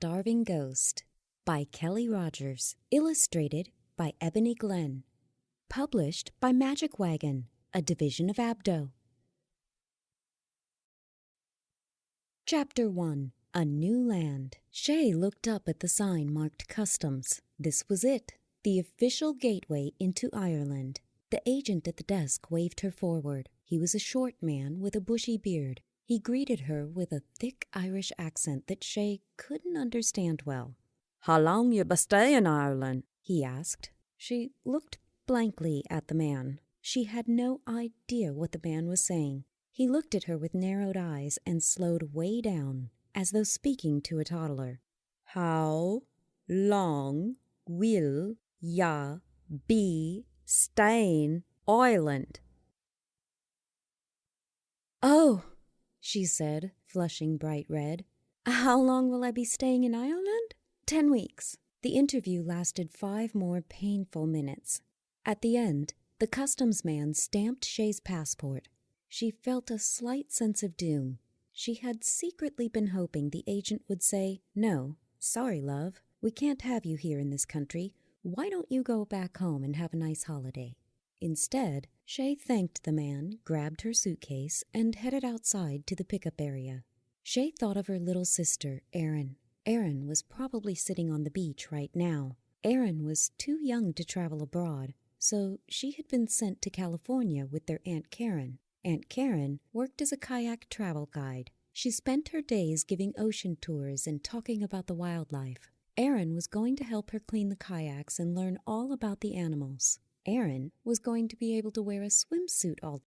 Starving Ghost by Kelly Rogers. Illustrated by Ebony Glenn. Published by Magic Wagon, a division of Abdo. Chapter 1. A New Land. Shay looked up at the sign marked Customs. This was it, the official gateway into Ireland. The agent at the desk waved her forward. He was a short man with a bushy beard. He greeted her with a thick Irish accent that Shay couldn't understand well. "How long you be stay in Ireland?" he asked. She looked blankly at the man. She had no idea what the man was saying. He looked at her with narrowed eyes and slowed way down, as though speaking to a toddler. "How long will ya be staying Ireland?" "Oh," she said, flushing bright red. "How long will I be staying in Ireland? 10 weeks. The interview lasted 5 more painful minutes. At the end, the customs man stamped Shay's passport. She felt a slight sense of doom. She had secretly been hoping the agent would say, "No, sorry, love, we can't have you here in this country. Why don't you go back home and have a nice holiday?" Instead, Shay thanked the man, grabbed her suitcase, and headed outside to the pickup area. Shay thought of her little sister, Erin. Erin was probably sitting on the beach right now. Erin was too young to travel abroad, so she had been sent to California with their Aunt Karen. Aunt Karen worked as a kayak travel guide. She spent her days giving ocean tours and talking about the wildlife. Erin was going to help her clean the kayaks and learn all about the animals. Erin was going to be able to wear a swimsuit all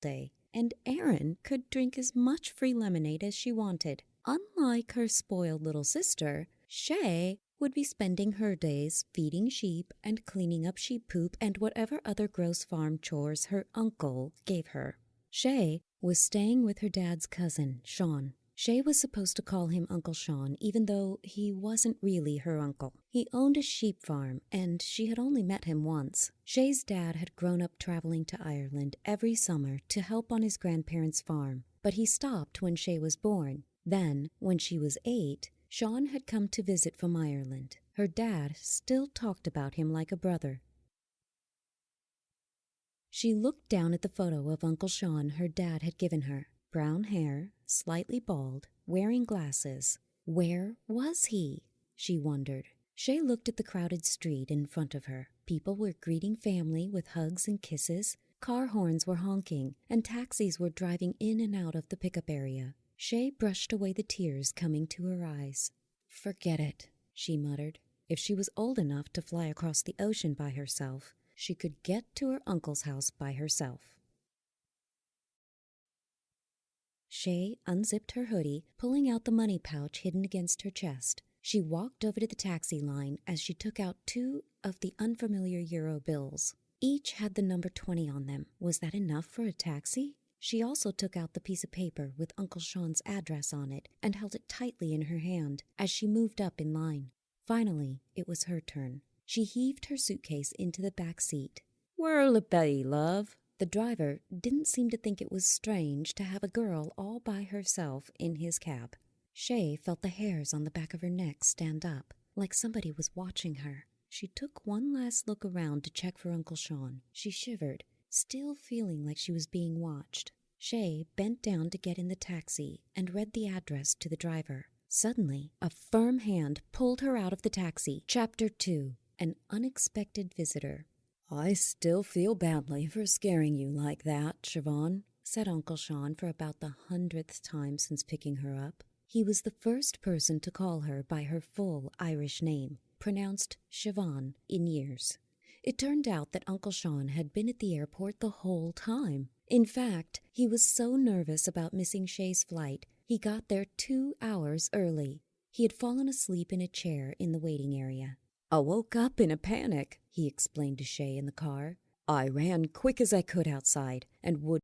day, and Erin could drink as much free lemonade as she wanted. Unlike her spoiled little sister, Shay would be spending her days feeding sheep and cleaning up sheep poop and whatever other gross farm chores her uncle gave her. Shay was staying with her dad's cousin, Sean. Shay was supposed to call him Uncle Sean, even though he wasn't really her uncle. He owned a sheep farm, and she had only met him once. Shay's dad had grown up traveling to Ireland every summer to help on his grandparents' farm, but he stopped when Shay was born. Then, when she was 8, Sean had come to visit from Ireland. Her dad still talked about him like a brother. She looked down at the photo of Uncle Sean her dad had given her. Brown hair, slightly bald, wearing glasses. Where was he? She wondered. Shay looked at the crowded street in front of her. People were greeting family with hugs and kisses. Car horns were honking, and taxis were driving in and out of the pickup area. Shay brushed away the tears coming to her eyes. "Forget it," she muttered. If she was old enough to fly across the ocean by herself, she could get to her uncle's house by herself. Shay unzipped her hoodie, pulling out the money pouch hidden against her chest. She walked over to the taxi line as she took out 2 of the unfamiliar euro bills. Each had the number 20 on them. Was that enough for a taxi? She also took out the piece of paper with Uncle Sean's address on it and held it tightly in her hand as she moved up in line. Finally, it was her turn. She heaved her suitcase into the back seat. "Where'll it be, love?" The driver didn't seem to think it was strange to have a girl all by herself in his cab. Shay felt the hairs on the back of her neck stand up, like somebody was watching her. She took one last look around to check for Uncle Sean. She shivered, still feeling like she was being watched. Shay bent down to get in the taxi and read the address to the driver. Suddenly, a firm hand pulled her out of the taxi. Chapter 2. An Unexpected Visitor. "I still feel badly for scaring you like that, Siobhan," said Uncle Sean for about the 100th time since picking her up. He was the first person to call her by her full Irish name, pronounced Siobhan, in years. It turned out that Uncle Sean had been at the airport the whole time. In fact, he was so nervous about missing Shay's flight, he got there 2 hours early. He had fallen asleep in a chair in the waiting area. "I woke up in a panic," he explained to Shay in the car. "I ran quick as I could outside, and would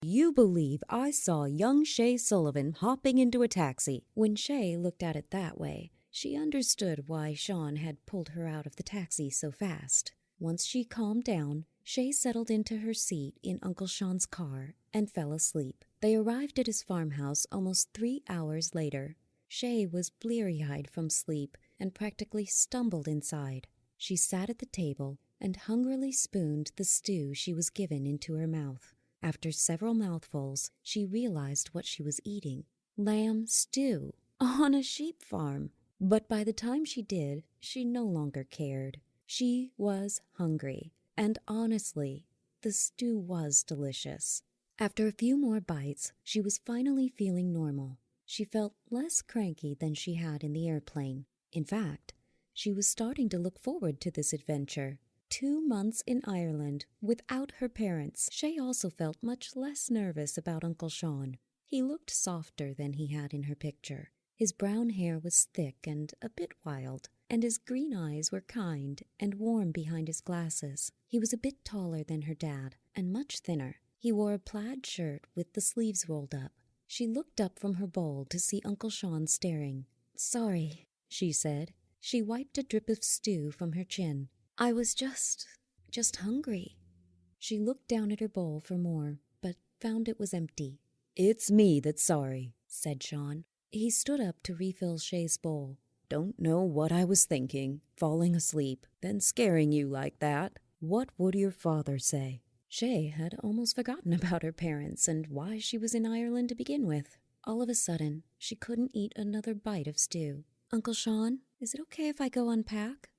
you believe I saw young Shay Sullivan hopping into a taxi?" When Shay looked at it that way, she understood why Sean had pulled her out of the taxi so fast. Once she calmed down, Shay settled into her seat in Uncle Sean's car and fell asleep. They arrived at his farmhouse almost 3 hours later. Shay was bleary-eyed from sleep and practically stumbled inside. She sat at the table and hungrily spooned the stew she was given into her mouth. After several mouthfuls, she realized what she was eating. Lamb stew on a sheep farm. But by the time she did, she no longer cared. She was hungry, and honestly, the stew was delicious. After a few more bites, she was finally feeling normal. She felt less cranky than she had in the airplane. In fact, she was starting to look forward to this adventure. 2 months in Ireland without her parents. Shay also felt much less nervous about Uncle Sean. He looked softer than he had in her picture. His brown hair was thick and a bit wild, and his green eyes were kind and warm behind his glasses. He was a bit taller than her dad and much thinner. He wore a plaid shirt with the sleeves rolled up. She looked up from her bowl to see Uncle Sean staring. "Sorry," she said. She wiped a drip of stew from her chin. "I was just hungry." She looked down at her bowl for more, but found it was empty. "It's me that's sorry," said Sean. He stood up to refill Shay's bowl. "Don't know what I was thinking, falling asleep, then scaring you like that. What would your father say?" Shay had almost forgotten about her parents and why she was in Ireland to begin with. All of a sudden, she couldn't eat another bite of stew. "Uncle Sean, is it okay if I go unpack?"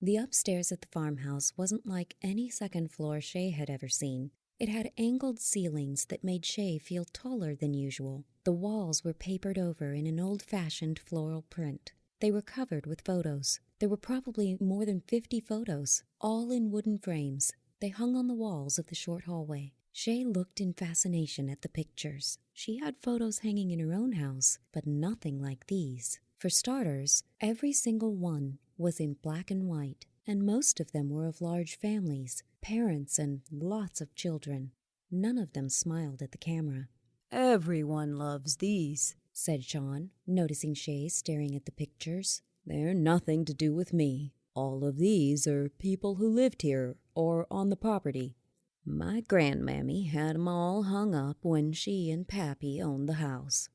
The upstairs at the farmhouse wasn't like any second floor Shay had ever seen. It had angled ceilings that made Shay feel taller than usual. The walls were papered over in an old-fashioned floral print. They were covered with photos. There were probably more than 50 photos, all in wooden frames. They hung on the walls of the short hallway. Shay looked in fascination at the pictures. She had photos hanging in her own house, but nothing like these. For starters, every single one was in black and white, and most of them were of large families, parents and lots of children. None of them smiled at the camera. "Everyone loves these," said Sean, noticing Shay staring at the pictures. "They're nothing to do with me. All of these are people who lived here or on the property. My grandmammy had 'em all hung up when she and Pappy owned the house."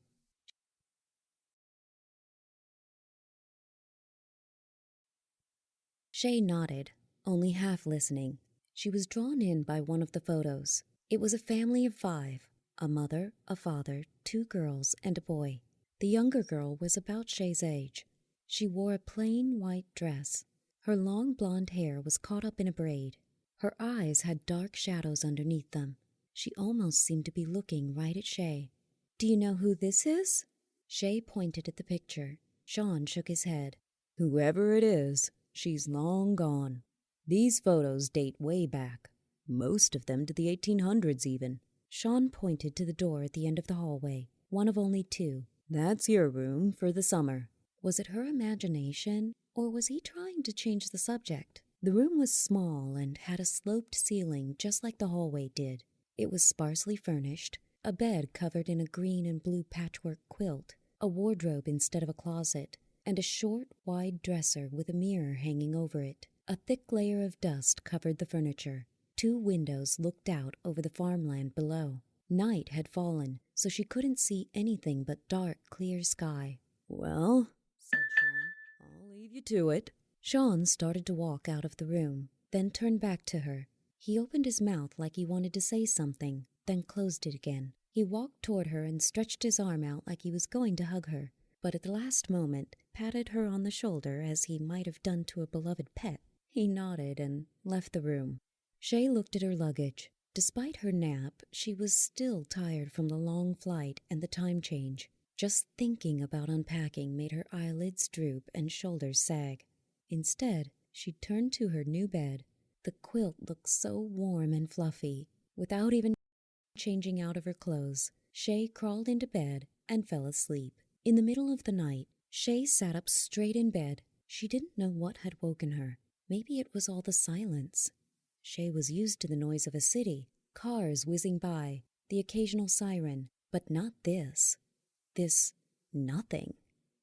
Shay nodded, only half listening. She was drawn in by one of the photos. It was a family of 5, a mother, a father, 2 girls, and a boy. The younger girl was about Shay's age. She wore a plain white dress. Her long blonde hair was caught up in a braid. Her eyes had dark shadows underneath them. She almost seemed to be looking right at Shay. "Do you know who this is?" Shay pointed at the picture. Sean shook his head. "Whoever it is, she's long gone. These photos date way back, most of them to the 1800s even." Sean pointed to the door at the end of the hallway, one of only 2. "That's your room for the summer." Was it her imagination, or was he trying to change the subject? The room was small and had a sloped ceiling just like the hallway did. It was sparsely furnished, a bed covered in a green and blue patchwork quilt, a wardrobe instead of a closet, and a short, wide dresser with a mirror hanging over it. A thick layer of dust covered the furniture. 2 windows looked out over the farmland below. Night had fallen, so she couldn't see anything but dark, clear sky. "Well," said Sean, "I'll leave you to it." Sean started to walk out of the room, then turned back to her. He opened his mouth like he wanted to say something, then closed it again. He walked toward her and stretched his arm out like he was going to hug her, but at the last moment patted her on the shoulder as he might have done to a beloved pet. He nodded and left the room. Shay looked at her luggage. Despite her nap, she was still tired from the long flight and the time change. Just thinking about unpacking made her eyelids droop and shoulders sag. Instead, she turned to her new bed. The quilt looked so warm and fluffy. Without even changing out of her clothes, Shay crawled into bed and fell asleep. In the middle of the night, Shay sat up straight in bed. She didn't know what had woken her. Maybe it was all the silence. Shay was used to the noise of a city, cars whizzing by, the occasional siren, but not this. This nothing.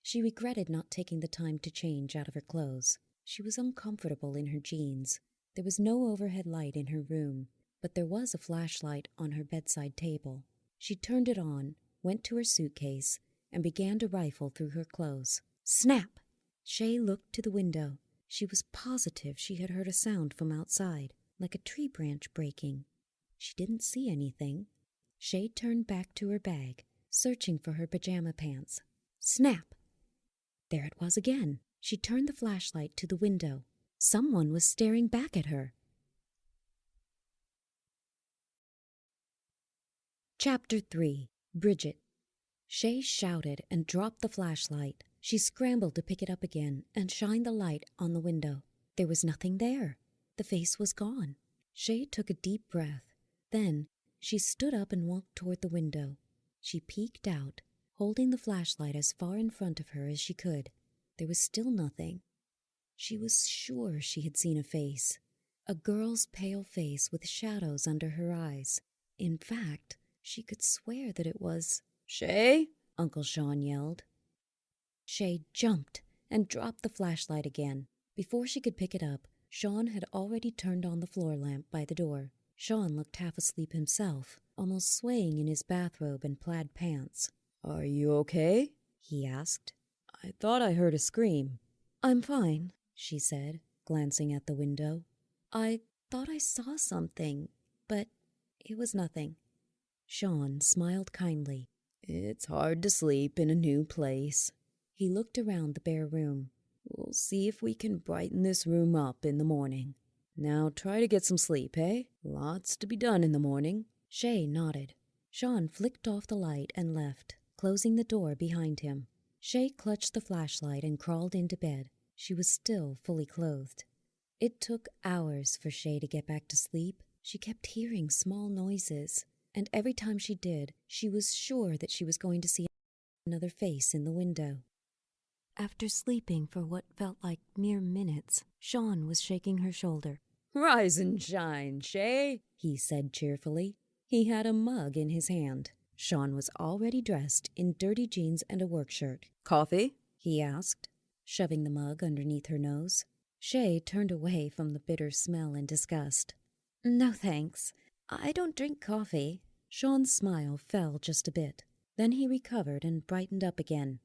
She regretted not taking the time to change out of her clothes. She was uncomfortable in her jeans. There was no overhead light in her room, but there was a flashlight on her bedside table. She turned it on, went to her suitcase, and began to rifle through her clothes. Snap! Shay looked to the window. She was positive she had heard a sound from outside, like a tree branch breaking. She didn't see anything. Shay turned back to her bag, searching for her pajama pants. Snap! There it was again. She turned the flashlight to the window. Someone was staring back at her. Chapter 3. Bridget. Shay shouted and dropped the flashlight. She scrambled to pick it up again and shine the light on the window. There was nothing there. The face was gone. Shay took a deep breath. Then she stood up and walked toward the window. She peeked out, holding the flashlight as far in front of her as she could. There was still nothing. She was sure she had seen a face. A girl's pale face with shadows under her eyes. In fact, she could swear that it was... "Shay!" Uncle Sean yelled. Shay jumped and dropped the flashlight again. Before she could pick it up, Sean had already turned on the floor lamp by the door. Sean looked half asleep himself, almost swaying in his bathrobe and plaid pants. "Are you okay?" he asked. "I thought I heard a scream." "I'm fine," she said, glancing at the window. "I thought I saw something, but it was nothing." Sean smiled kindly. "It's hard to sleep in a new place." He looked around the bare room. "We'll see if we can brighten this room up in the morning. Now try to get some sleep, eh? Lots to be done in the morning." Shay nodded. Sean flicked off the light and left, closing the door behind him. Shay clutched the flashlight and crawled into bed. She was still fully clothed. It took hours for Shay to get back to sleep. She kept hearing small noises, and every time she did, she was sure that she was going to see another face in the window. After sleeping for what felt like mere minutes, Sean was shaking her shoulder. "Rise and shine, Shay," he said cheerfully. He had a mug in his hand. Sean was already dressed in dirty jeans and a work shirt. "Coffee?" he asked, shoving the mug underneath her nose. Shay turned away from the bitter smell in disgust. "No, thanks. I don't drink coffee." Sean's smile fell just a bit. Then he recovered and brightened up again.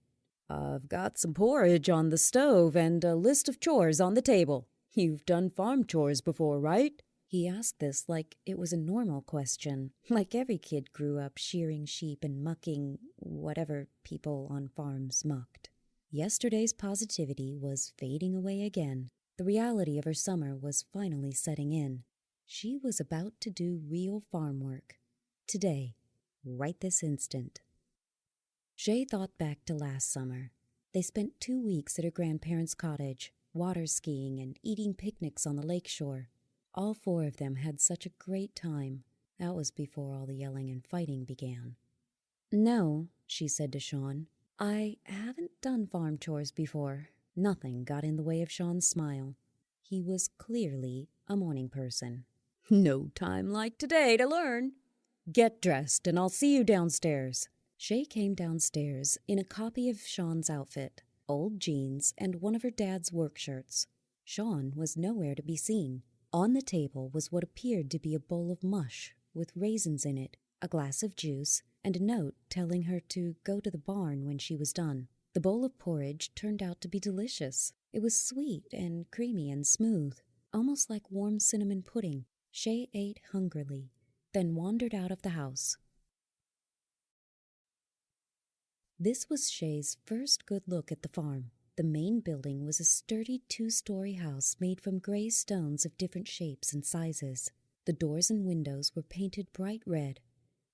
"I've got some porridge on the stove and a list of chores on the table. You've done farm chores before, right?" He asked this like it was a normal question, like every kid grew up shearing sheep and mucking whatever people on farms mucked. Yesterday's positivity was fading away again. The reality of her summer was finally setting in. She was about to do real farm work. Today, right this instant. Shay thought back to last summer. They spent 2 weeks at her grandparents' cottage, water skiing and eating picnics on the lakeshore. All 4 of them had such a great time. That was before all the yelling and fighting began. "No," she said to Sean, "I haven't done farm chores before." Nothing got in the way of Sean's smile. He was clearly a morning person. "No time like today to learn. Get dressed and I'll see you downstairs." Shay came downstairs in a copy of Sean's outfit, old jeans and one of her dad's work shirts. Sean was nowhere to be seen. On the table was what appeared to be a bowl of mush with raisins in it, a glass of juice, and a note telling her to go to the barn when she was done. The bowl of porridge turned out to be delicious. It was sweet and creamy and smooth, almost like warm cinnamon pudding. Shay ate hungrily, then wandered out of the house. This was Shay's first good look at the farm. The main building was a sturdy 2-story house made from gray stones of different shapes and sizes. The doors and windows were painted bright red.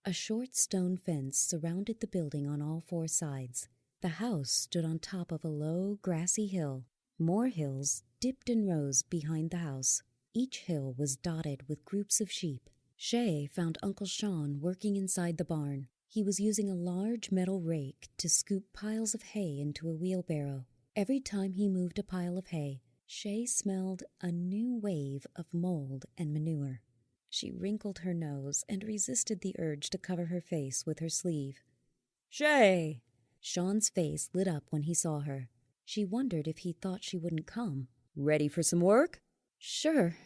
A short stone fence surrounded the building on all 4 sides. The house stood on top of a low, grassy hill. More hills dipped and rose behind the house. Each hill was dotted with groups of sheep. Shay found Uncle Sean working inside the barn. He was using a large metal rake to scoop piles of hay into a wheelbarrow. Every time he moved a pile of hay, Shay smelled a new wave of mold and manure. She wrinkled her nose and resisted the urge to cover her face with her sleeve. "Shay!" Sean's face lit up when he saw her. She wondered if he thought she wouldn't come. "Ready for some work?" "Sure,"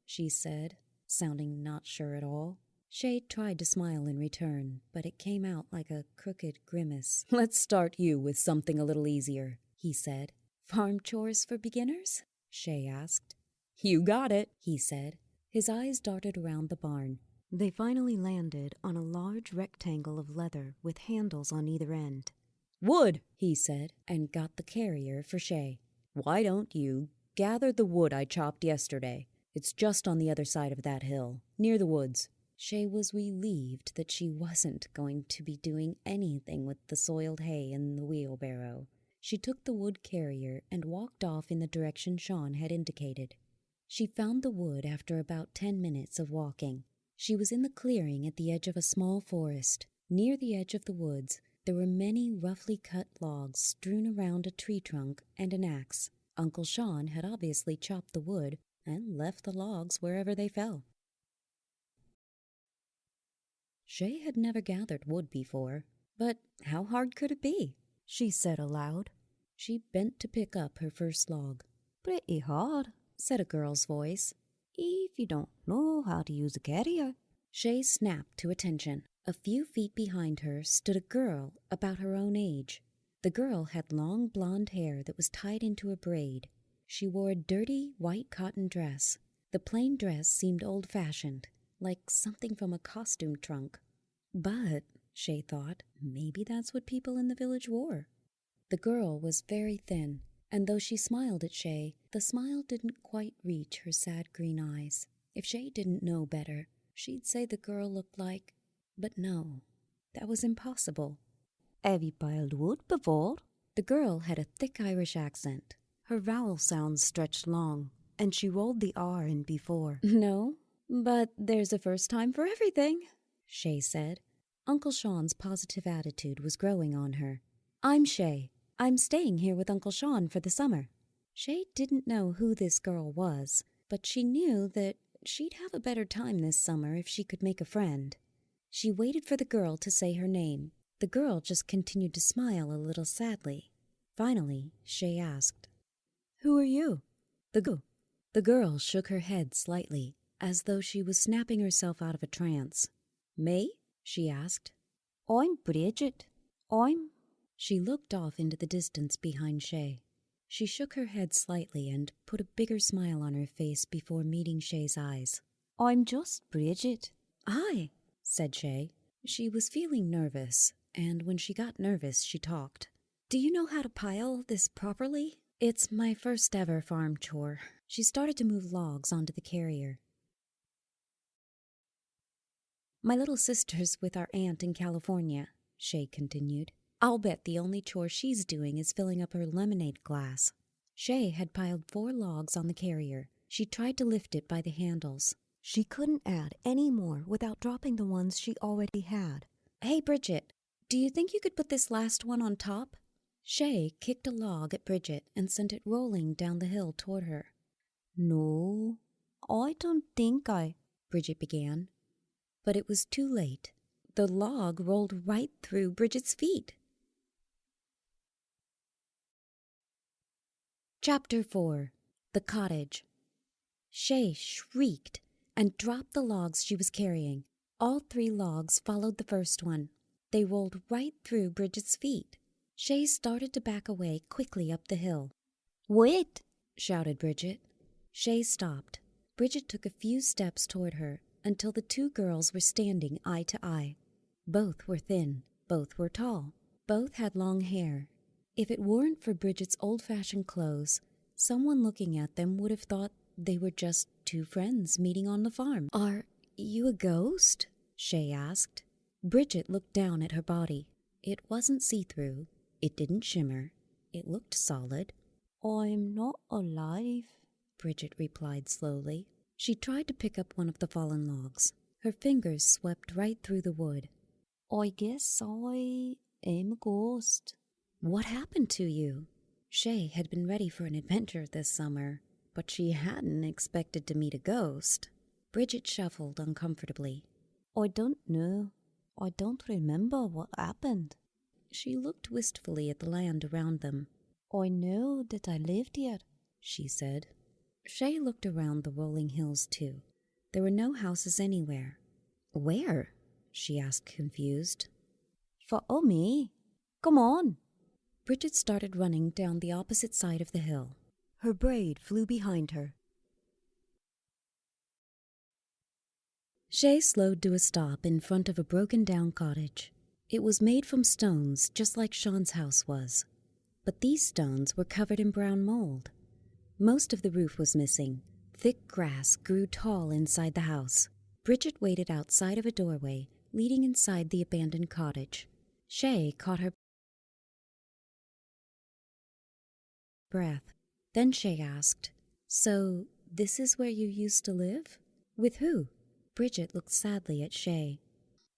she said, sounding not sure at all. Shay tried to smile in return, but it came out like a crooked grimace. "Let's start you with something a little easier," he said. "Farm chores for beginners?" Shay asked. "You got it," he said. His eyes darted around the barn. They finally landed on a large rectangle of leather with handles on either end. "Wood," he said, and got the carrier for Shay. "Why don't you gather the wood I chopped yesterday? It's just on the other side of that hill, near the woods." Shay was relieved that she wasn't going to be doing anything with the soiled hay in the wheelbarrow. She took the wood carrier and walked off in the direction Sean had indicated. She found the wood after about 10 minutes of walking. She was in the clearing at the edge of a small forest. Near the edge of the woods, there were many roughly cut logs strewn around a tree trunk and an axe. Uncle Sean had obviously chopped the wood and left the logs wherever they fell. Shay had never gathered wood before, but how hard could it be? She said aloud. She bent to pick up her first log. "Pretty hard," said a girl's voice, "if you don't know how to use a carrier." Shay snapped to attention. A few feet behind her stood a girl about her own age. The girl had long blonde hair that was tied into a braid. She wore a dirty white cotton dress. The plain dress seemed old-fashioned, like something from a costume trunk. But, Shay thought, maybe that's what people in the village wore. The girl was very thin, and though she smiled at Shay, the smile didn't quite reach her sad green eyes. If Shay didn't know better, she'd say the girl looked like... But no, that was impossible. "Have you piled wood before?" The girl had a thick Irish accent. Her vowel sounds stretched long, and she rolled the R in before. "No, but there's a first time for everything," Shay said. Uncle Sean's positive attitude was growing on her. "I'm Shay. I'm staying here with Uncle Sean for the summer." Shay didn't know who this girl was, but she knew that she'd have a better time this summer if she could make a friend. She waited for the girl to say her name. The girl just continued to smile a little sadly. Finally, Shay asked, "Who are you?" The girl shook her head slightly, as though she was snapping herself out of a trance. "Me?" she asked. "I'm Bridget. She looked off into the distance behind Shay. She shook her head slightly and put a bigger smile on her face before meeting Shay's eyes. "I'm just Bridget." "Hi," said Shay. She was feeling nervous, and when she got nervous, she talked. "Do you know how to pile this properly? It's my first ever farm chore." She started to move logs onto the carrier. "My little sister's with our aunt in California," Shay continued. "I'll bet the only chore she's doing is filling up her lemonade glass." Shay had piled 4 logs on the carrier. She tried to lift it by the handles. She couldn't add any more without dropping the ones she already had. "Hey, Bridget, do you think you could put this last one on top?" Shay kicked a log at Bridget and sent it rolling down the hill toward her. "No, I don't think Bridget began. But it was too late. The log rolled right through Bridget's feet. Chapter 4. The Cottage. Shay shrieked and dropped the logs she was carrying. All 3 logs followed the first one. They rolled right through Bridget's feet. Shay started to back away quickly up the hill. "Wait!" shouted Bridget. Shay stopped. Bridget took a few steps toward her until the 2 girls were standing eye to eye. Both were thin. Both were tall. Both had long hair. If it weren't for Bridget's old-fashioned clothes, someone looking at them would have thought they were just 2 friends meeting on the farm. "Are you a ghost?" Shay asked. Bridget looked down at her body. It wasn't see-through. It didn't shimmer. It looked solid. "I'm not alive," Bridget replied slowly. She tried to pick up one of the fallen logs. Her fingers swept right through the wood. "I guess I am a ghost." "What happened to you?" Shay had been ready for an adventure this summer, but she hadn't expected to meet a ghost. Bridget shuffled uncomfortably. "I don't know. I don't remember what happened." She looked wistfully at the land around them. "I know that I lived here," she said. Shay looked around the rolling hills, too. There were no houses anywhere. Where? She asked, confused. Follow me. Come on. Bridget started running down the opposite side of the hill. Her braid flew behind her. Shay slowed to a stop in front of a broken-down cottage. It was made from stones, just like Sean's house was. But these stones were covered in brown mold. Most of the roof was missing. Thick grass grew tall inside the house. Bridget waited outside of a doorway, leading inside the abandoned cottage. Shay caught her breath. Then Shay asked, "So, this is where you used to live? With who?" Bridget looked sadly at Shay.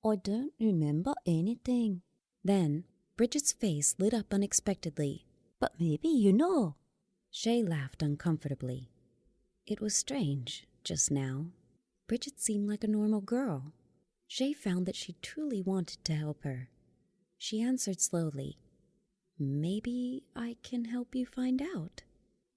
"I don't remember anything." Then Bridget's face lit up unexpectedly. "But maybe you know." Shay laughed uncomfortably. It was strange, just now. Bridget seemed like a normal girl. Shay found that she truly wanted to help her. She answered slowly, "Maybe I can help you find out."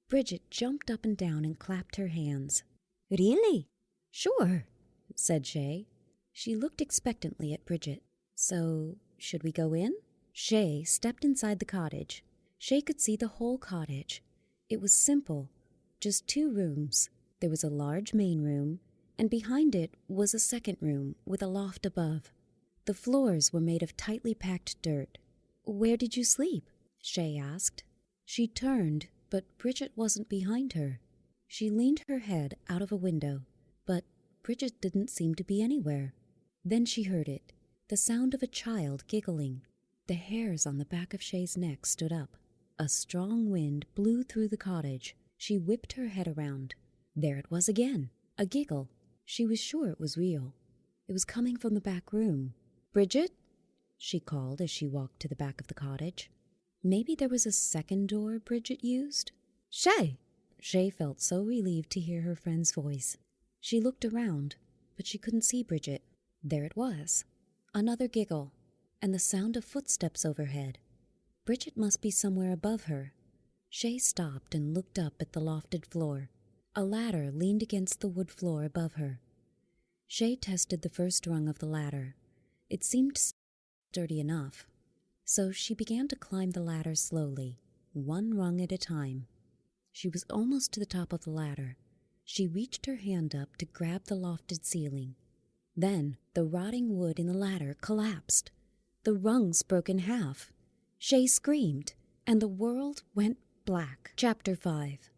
Bridget jumped up and down and clapped her hands. "Really?" "Sure," said Shay. She looked expectantly at Bridget. "So, should we go in?" Shay stepped inside the cottage. Shay could see the whole cottage. It was simple, just 2 rooms. There was a large main room, and behind it was a second room with a loft above. The floors were made of tightly packed dirt. "Where did you sleep?" Shay asked. She turned, but Bridget wasn't behind her. She leaned her head out of a window, but Bridget didn't seem to be anywhere. Then she heard it, the sound of a child giggling. The hairs on the back of Shay's neck stood up. A strong wind blew through the cottage. She whipped her head around. There it was again, a giggle. She was sure it was real. It was coming from the back room. "Bridget?" she called as she walked to the back of the cottage. Maybe there was a second door Bridget used? "Shay!" Shay felt so relieved to hear her friend's voice. She looked around, but she couldn't see Bridget. There it was, another giggle, and the sound of footsteps overhead. Bridget must be somewhere above her. Shay stopped and looked up at the lofted floor. A ladder leaned against the wood floor above her. Shay tested the first rung of the ladder. It seemed sturdy enough, so she began to climb the ladder slowly, 1 rung at a time. She was almost to the top of the ladder. She reached her hand up to grab the lofted ceiling. Then the rotting wood in the ladder collapsed. The rungs broke in half. Shay screamed, and the world went black. Chapter 5.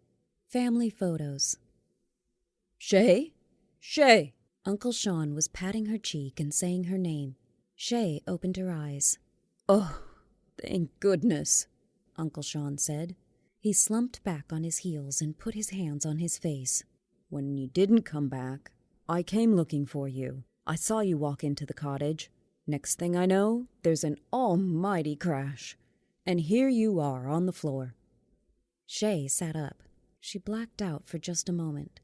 Family Photos. "Shay? Shay!" Uncle Sean was patting her cheek and saying her name. Shay opened her eyes. "Oh, thank goodness," Uncle Sean said. He slumped back on his heels and put his hands on his face. "When you didn't come back, I came looking for you. I saw you walk into the cottage. Next thing I know, there's an almighty crash. And here you are on the floor." Shay sat up. She blacked out for just a moment.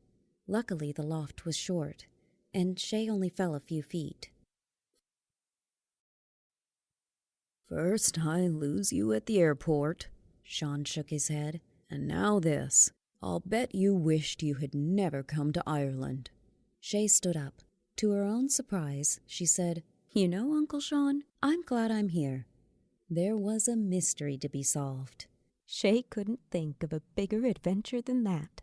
Luckily, the loft was short, and Shay only fell a few feet. "First I lose you at the airport," Sean shook his head, "and now this. I'll bet you wished you had never come to Ireland." Shay stood up. To her own surprise, she said, "You know, Uncle Sean, I'm glad I'm here." There was a mystery to be solved. Shay couldn't think of a bigger adventure than that.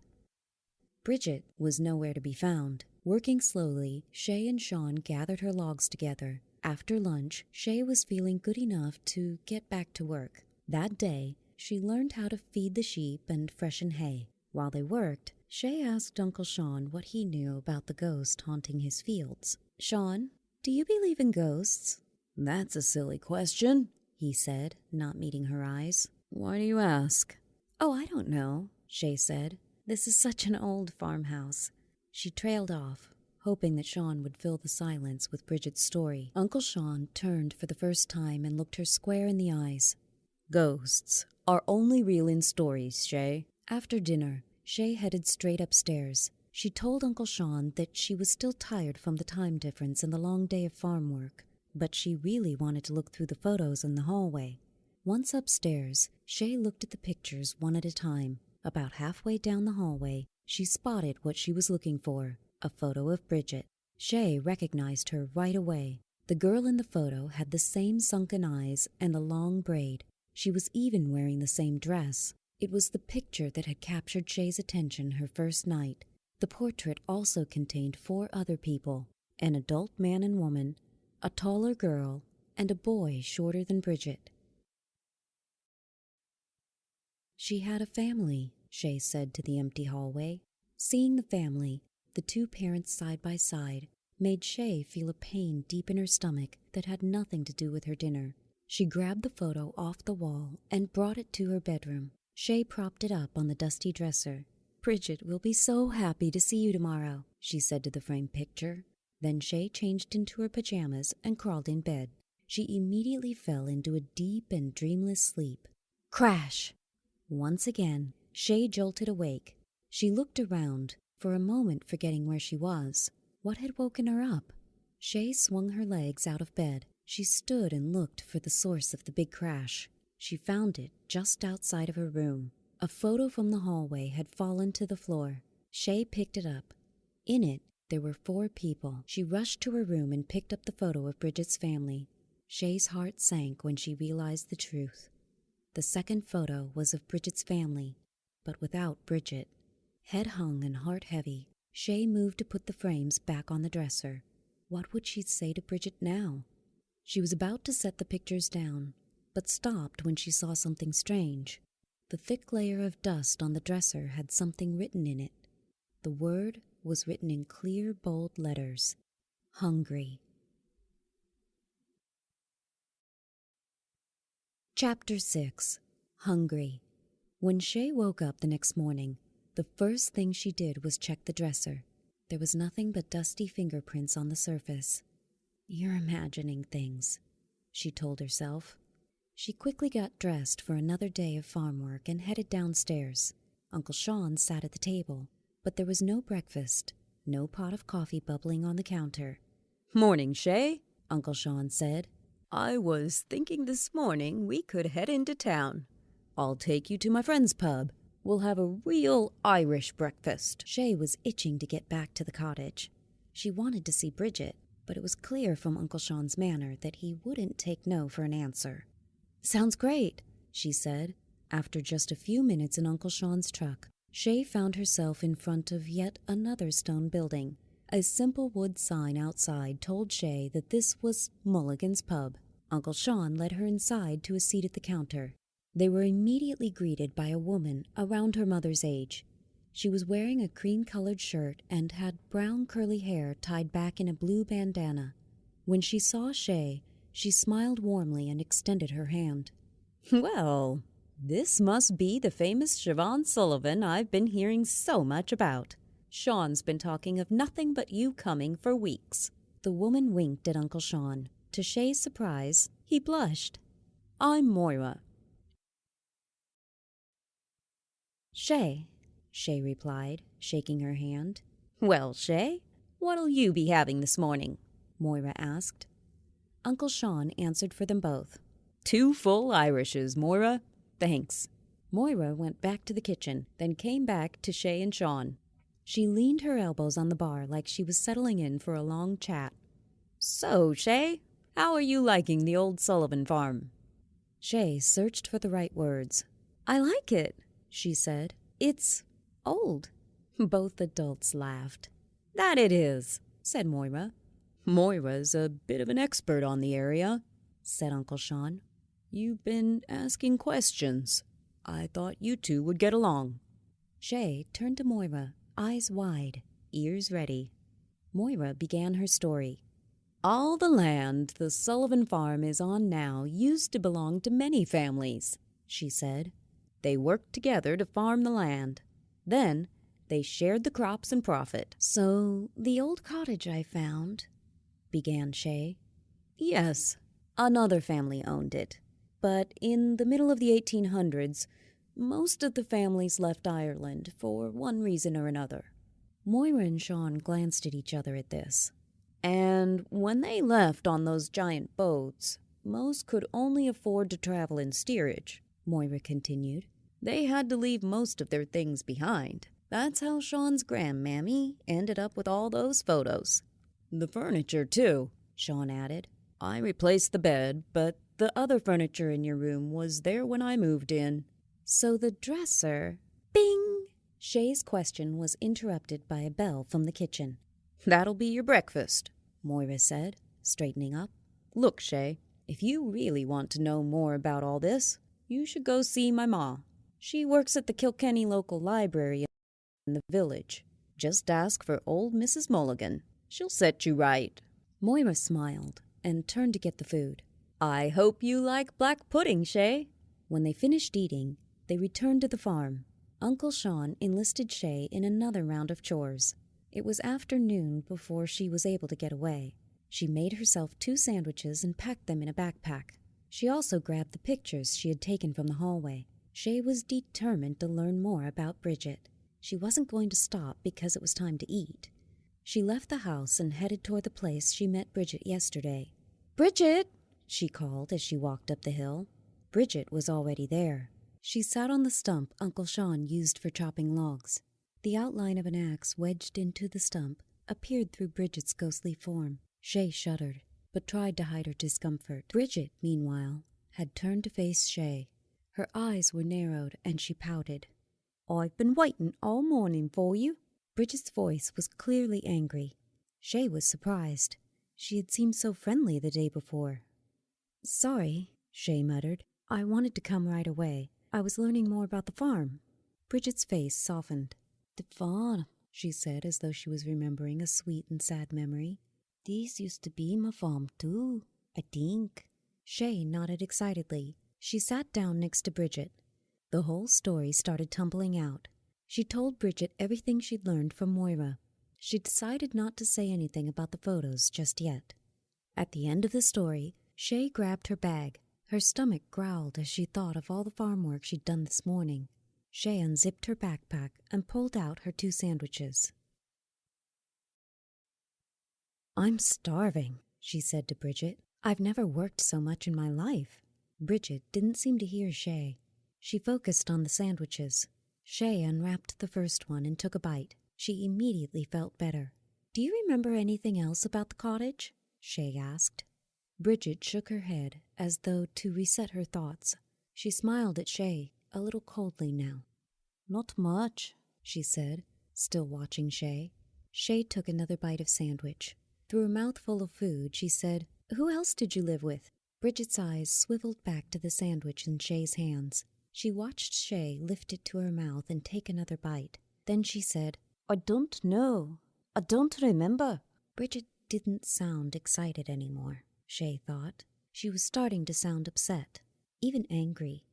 Bridget was nowhere to be found. Working slowly, Shay and Sean gathered her logs together. After lunch, Shay was feeling good enough to get back to work. That day, she learned how to feed the sheep and freshen hay. While they worked, Shay asked Uncle Sean what he knew about the ghost haunting his fields. "Sean, do you believe in ghosts?" "That's a silly question," he said, not meeting her eyes. "Why do you ask?" "Oh, I don't know," Shay said. "This is such an old farmhouse." She trailed off, hoping that Sean would fill the silence with Bridget's story. Uncle Sean turned for the first time and looked her square in the eyes. "Ghosts are only real in stories, Shay." After dinner, Shay headed straight upstairs. She told Uncle Sean that she was still tired from the time difference and the long day of farm work, but she really wanted to look through the photos in the hallway. Once upstairs, Shay looked at the pictures one at a time. About halfway down the hallway, she spotted what she was looking for, a photo of Bridget. Shay recognized her right away. The girl in the photo had the same sunken eyes and the long braid. She was even wearing the same dress. It was the picture that had captured Shay's attention her first night. The portrait also contained 4 other people, an adult man and woman, a taller girl, and a boy shorter than Bridget. She had a family, Shay said to the empty hallway. Seeing the family, the 2 parents side by side, made Shay feel a pain deep in her stomach that had nothing to do with her dinner. She grabbed the photo off the wall and brought it to her bedroom. Shay propped it up on the dusty dresser. "Bridget will be so happy to see you tomorrow," she said to the framed picture. Then Shay changed into her pajamas and crawled in bed. She immediately fell into a deep and dreamless sleep. Crash! Once again, Shay jolted awake. She looked around, for a moment forgetting where she was. What had woken her up? Shay swung her legs out of bed. She stood and looked for the source of the big crash. She found it just outside of her room. A photo from the hallway had fallen to the floor. Shay picked it up. In it, there were 4 people. She rushed to her room and picked up the photo of Bridget's family. Shay's heart sank when she realized the truth. The second photo was of Bridget's family, but without Bridget. Head hung and heart heavy, Shay moved to put the frames back on the dresser. What would she say to Bridget now? She was about to set the pictures down, but stopped when she saw something strange. The thick layer of dust on the dresser had something written in it. The word was written in clear, bold letters. Hungry. Chapter 6. Hungry. When Shay woke up the next morning, the first thing she did was check the dresser. There was nothing but dusty fingerprints on the surface. "You're imagining things," she told herself. She quickly got dressed for another day of farm work and headed downstairs. Uncle Sean sat at the table, but there was no breakfast, no pot of coffee bubbling on the counter. "Morning, Shay," Uncle Sean said. "I was thinking this morning we could head into town. I'll take you to my friend's pub. We'll have a real Irish breakfast." Shay was itching to get back to the cottage. She wanted to see Bridget, but it was clear from Uncle Sean's manner that he wouldn't take no for an answer. "Sounds great," she said. After just a few minutes in Uncle Sean's truck, Shay found herself in front of yet another stone building. A simple wood sign outside told Shay that this was Mulligan's Pub. Uncle Sean led her inside to a seat at the counter. They were immediately greeted by a woman around her mother's age. She was wearing a cream-colored shirt and had brown curly hair tied back in a blue bandana. When she saw Shay, she smiled warmly and extended her hand. "Well, this must be the famous Siobhan Sullivan I've been hearing so much about. Sean's been talking of nothing but you coming for weeks." The woman winked at Uncle Sean. To Shay's surprise, he blushed. "I'm Moira." "Shay," Shay replied, shaking her hand. "Well, Shay, what'll you be having this morning?" Moira asked. Uncle Sean answered for them both. "2 full Irishes, Moira. Thanks." Moira went back to the kitchen, then came back to Shay and Sean. She leaned her elbows on the bar like she was settling in for a long chat. "So, Shay, how are you liking the old Sullivan farm?" Shay searched for the right words. "I like it," she said. "It's old." Both adults laughed. "That it is," said Moira. "Moira's a bit of an expert on the area," said Uncle Sean. "You've been asking questions. I thought you 2 would get along." Shay turned to Moira, eyes wide, ears ready. Moira began her story. "All the land the Sullivan farm is on now used to belong to many families," she said. "They worked together to farm the land. Then they shared the crops and profit." "So the old cottage I found," began Shay. "Yes, another family owned it. But in the middle of the 1800s, most of the families left Ireland for one reason or another." Moira and Sean glanced at each other at this. "And when they left on those giant boats, most could only afford to travel in steerage," Moira continued. "They had to leave most of their things behind. That's how Sean's grandmammy ended up with all those photos." The furniture, too, Sean added. I replaced the bed, but the other furniture in your room was there when I moved in. So the dresser... Bing! Shay's question was interrupted by a bell from the kitchen. That'll be your breakfast, Moira said, straightening up. Look, Shay, if you really want to know more about all this, you should go see my ma. She works at the Kilkenny local library in the village. Just ask for old Mrs. Mulligan. She'll set you right. Moira smiled and turned to get the food. I hope you like black pudding, Shay. When they finished eating, they returned to the farm. Uncle Sean enlisted Shay in another round of chores. It was afternoon before she was able to get away. She made herself 2 sandwiches and packed them in a backpack. She also grabbed the pictures she had taken from the hallway. Shay was determined to learn more about Bridget. She wasn't going to stop because it was time to eat. She left the house and headed toward the place she met Bridget yesterday. "Bridget!" she called as she walked up the hill. Bridget was already there. She sat on the stump Uncle Sean used for chopping logs. The outline of an axe wedged into the stump appeared through Bridget's ghostly form. Shay shuddered, but tried to hide her discomfort. Bridget, meanwhile, had turned to face Shay. Her eyes were narrowed, and she pouted. "I've been waiting all morning for you." Bridget's voice was clearly angry. Shay was surprised. She had seemed so friendly the day before. "Sorry," Shay muttered. "I wanted to come right away. I was learning more about the farm." Bridget's face softened. "The farm," she said, as though she was remembering a sweet and sad memory. "This used to be my farm, too, I think." Shay nodded excitedly. She sat down next to Bridget. The whole story started tumbling out. She told Bridget everything she'd learned from Moira. She decided not to say anything about the photos just yet. At the end of the story, Shay grabbed her bag. Her stomach growled as she thought of all the farm work she'd done this morning. Shay unzipped her backpack and pulled out her 2 sandwiches. "I'm starving," she said to Bridget. "I've never worked so much in my life." Bridget didn't seem to hear Shay. She focused on the sandwiches. Shay unwrapped the first one and took a bite. She immediately felt better. "Do you remember anything else about the cottage?" Shay asked. Bridget shook her head as though to reset her thoughts. She smiled at Shay, a little coldly now. "Not much," she said, still watching Shay. Shay took another bite of sandwich. Through a mouthful of food, she said, "Who else did you live with?" Bridget's eyes swiveled back to the sandwich in Shay's hands. She watched Shay lift it to her mouth and take another bite. Then she said, "I don't know. I don't remember." Bridget didn't sound excited anymore, Shay thought. She was starting to sound upset, even angry.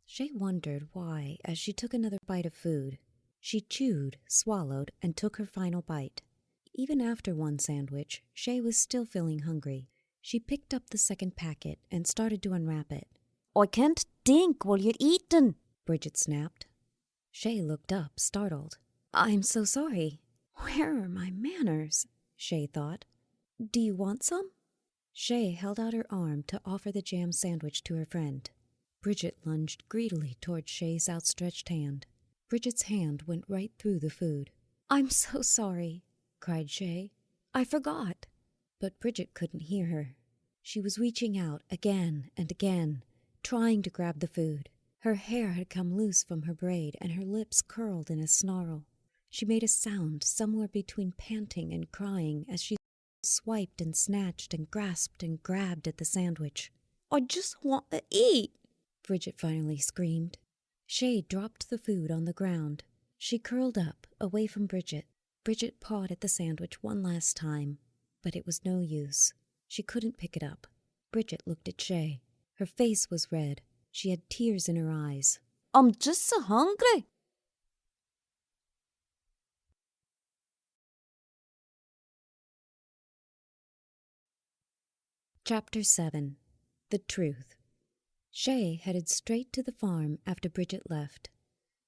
Shay wondered why as she took another bite of food. She chewed, swallowed, and took her final bite. Even after one sandwich, Shay was still feeling hungry. She picked up the second packet and started to unwrap it. "I can't think while you're eating," Bridget snapped. Shay looked up, startled. "I'm so sorry. Where are my manners?" Shay thought. "Do you want some?" Shay held out her arm to offer the jam sandwich to her friend. Bridget lunged greedily toward Shay's outstretched hand. Bridget's hand went right through the food. "I'm so sorry," cried Shay. "I forgot." But Bridget couldn't hear her. She was reaching out again and again, trying to grab the food. Her hair had come loose from her braid, and her lips curled in a snarl. She made a sound somewhere between panting and crying as she swiped and snatched and grasped and grabbed at the sandwich. "I just want to eat," Bridget finally screamed. Shay dropped the food on the ground. She curled up, away from Bridget. Bridget pawed at the sandwich one last time, but it was no use. She couldn't pick it up. Bridget looked at Shay. Her face was red. She had tears in her eyes. "I'm just so hungry." Chapter 7. The Truth. Shay headed straight to the farm after Bridget left.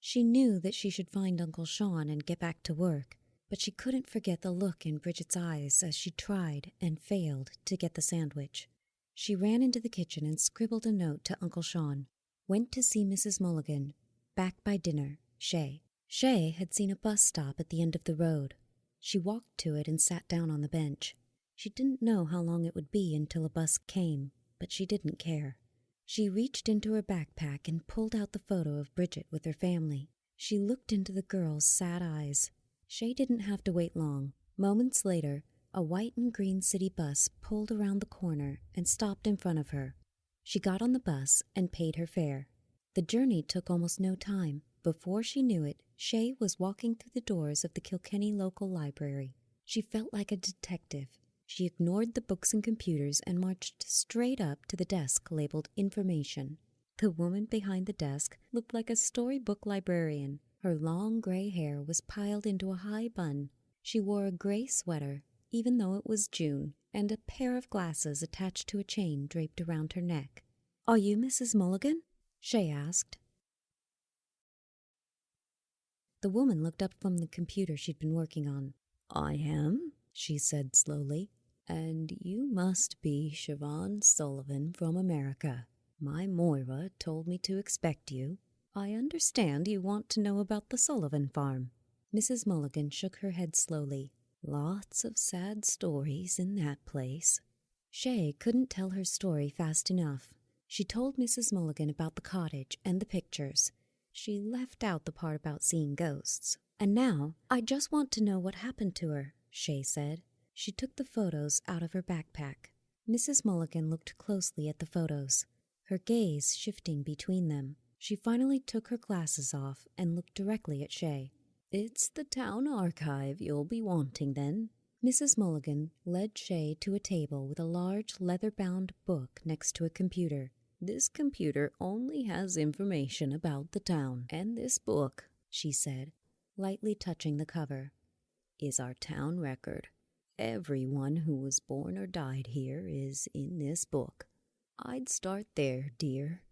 She knew that she should find Uncle Sean and get back to work, but she couldn't forget the look in Bridget's eyes as she tried and failed to get the sandwich. She ran into the kitchen and scribbled a note to Uncle Sean. Went to see Mrs. Mulligan. Back by dinner. Shay. Shay had seen a bus stop at the end of the road. She walked to it and sat down on the bench. She didn't know how long it would be until a bus came, but she didn't care. She reached into her backpack and pulled out the photo of Bridget with her family. She looked into the girl's sad eyes. Shay didn't have to wait long. Moments later, a white and green city bus pulled around the corner and stopped in front of her. She got on the bus and paid her fare. The journey took almost no time. Before she knew it, Shay was walking through the doors of the Kilkenny local library. She felt like a detective. She ignored the books and computers and marched straight up to the desk labeled Information. The woman behind the desk looked like a storybook librarian. Her long gray hair was piled into a high bun. She wore a gray sweater, even though it was June, and a pair of glasses attached to a chain draped around her neck. "Are you Mrs. Mulligan?" Shay asked. The woman looked up from the computer she'd been working on. "I am," she said slowly, "and you must be Siobhan Sullivan from America. My Moira told me to expect you. I understand you want to know about the Sullivan farm." Mrs. Mulligan shook her head slowly. "Lots of sad stories in that place." Shay couldn't tell her story fast enough. She told Mrs. Mulligan about the cottage and the pictures. She left out the part about seeing ghosts. "And now, I just want to know what happened to her," Shay said. She took the photos out of her backpack. Mrs. Mulligan looked closely at the photos, her gaze shifting between them. She finally took her glasses off and looked directly at Shay. "It's the town archive you'll be wanting then." Mrs. Mulligan led Shay to a table with a large leather-bound book next to a computer. "This computer only has information about the town, and this book," she said, lightly touching the cover, "is our town record. Everyone who was born or died here is in this book. I'd start there, dear."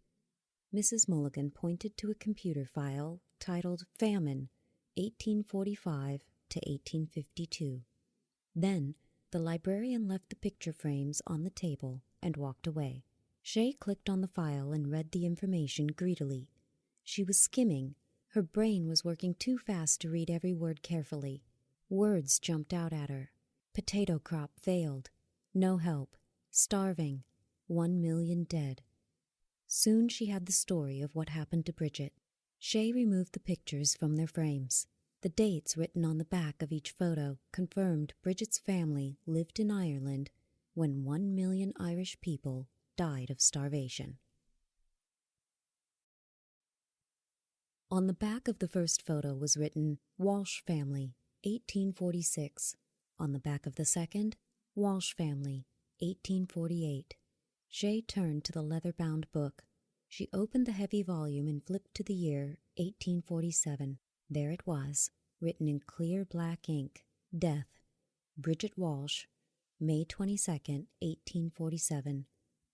Mrs. Mulligan pointed to a computer file titled Famine, 1845 to 1852. Then the librarian left the picture frames on the table and walked away. Shay clicked on the file and read the information greedily. She was skimming. Her brain was working too fast to read every word carefully. Words jumped out at her. Potato crop failed. No help. Starving. 1 million dead. Soon she had the story of what happened to Bridget. Shay removed the pictures from their frames. The dates written on the back of each photo confirmed Bridget's family lived in Ireland when 1 million Irish people died of starvation. On the back of the first photo was written, Walsh Family, 1846. On the back of the second, Walsh Family, 1848. Shay turned to the leather-bound book. She opened the heavy volume and flipped to the year 1847. There it was, written in clear black ink. Death, Bridget Walsh, May 22nd, 1847.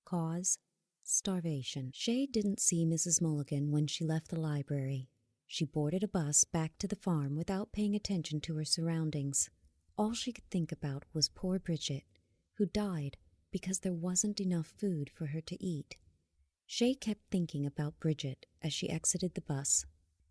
Cause, starvation. Shay didn't see Mrs. Mulligan when she left the library. She boarded a bus back to the farm without paying attention to her surroundings. All she could think about was poor Bridget, who died because there wasn't enough food for her to eat. Shay kept thinking about Bridget as she exited the bus.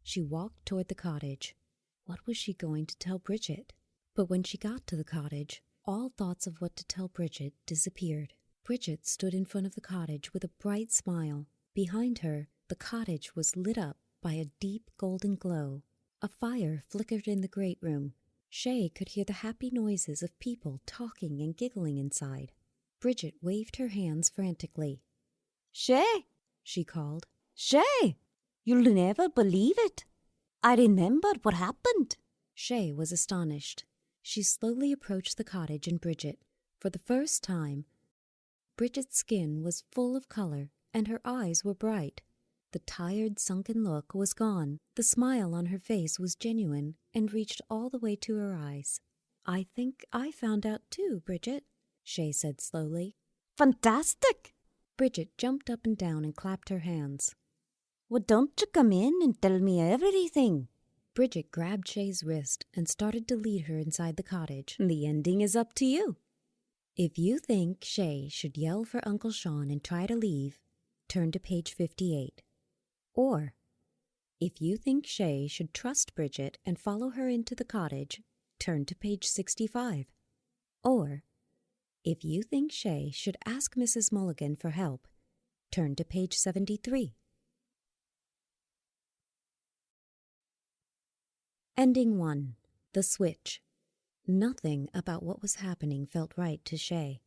She walked toward the cottage. What was she going to tell Bridget? But when she got to the cottage, all thoughts of what to tell Bridget disappeared. Bridget stood in front of the cottage with a bright smile. Behind her, the cottage was lit up by a deep golden glow. A fire flickered in the great room. Shay could hear the happy noises of people talking and giggling inside. Bridget waved her hands frantically. "Shay," she called. "Shay, you'll never believe it. I remembered what happened." Shay was astonished. She slowly approached the cottage and Bridget. For the first time, Bridget's skin was full of color and her eyes were bright. The tired, sunken look was gone. The smile on her face was genuine and reached all the way to her eyes. "I think I found out too, Bridget," Shay said slowly. "Fantastic!" Bridget jumped up and down and clapped her hands. "Well, don't you come in and tell me everything?" Bridget grabbed Shay's wrist and started to lead her inside the cottage. The ending is up to you. If you think Shay should yell for Uncle Sean and try to leave, turn to page 58. Or, if you think Shay should trust Bridget and follow her into the cottage, turn to page 65. Or, If you think Shay should ask Mrs. Mulligan for help, turn to page 73. Ending 1. The Switch. Nothing about what was happening felt right to Shay.